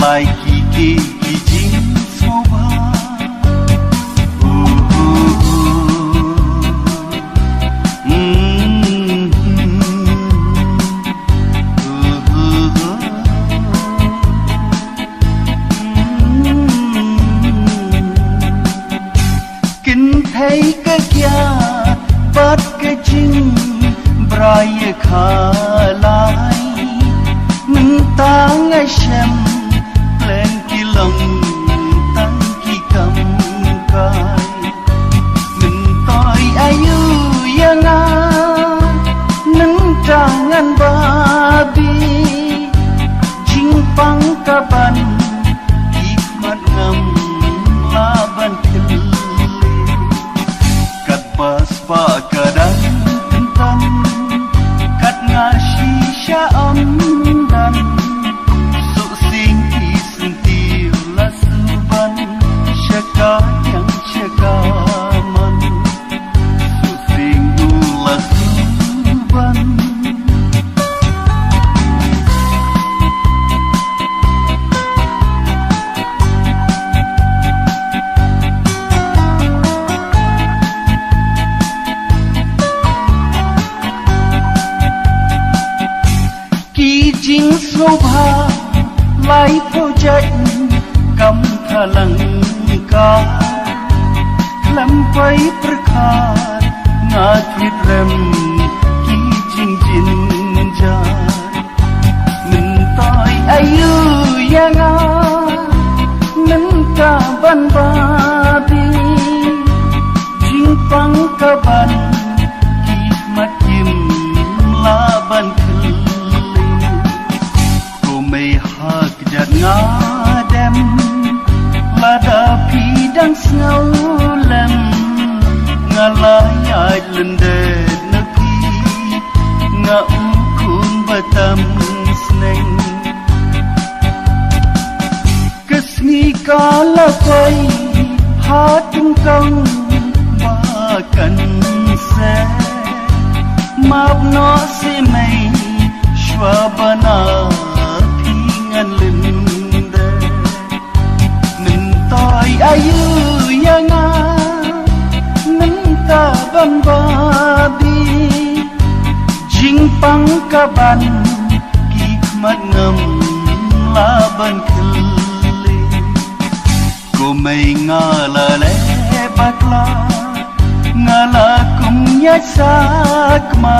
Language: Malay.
lai ki jing soba kinh thấy cái kia bắt cái jing brai kha lai mình ta ngay xem lên ki lòng tăng ki cầm cài mình tôi ayu yang a nâng tangan babi jing pang kaban hikmat ngam laban keli kat bas pa kadang tentan kat ngasisha dan sok sing isentil la suban syaka yang syakaman sok sing la suban ki jing soba lai project kam thalang ka lampai perkhat nga thitrem ki jing jin ja min tai ayu yang a nan ka ban babi jing pang ka ban ki mat kim la ban hak dan ngadem lada pidang sngew lem ngalayai lendet nepi ngaukun batam sneng kesni kalapai hatung kang bakan se map no se mei shwabana ngan linde min toi ayu yang a nan ta ban babi jing pang kaban hikmat ngam laban keli ko mai ngala le bakla ngala kum nya sakma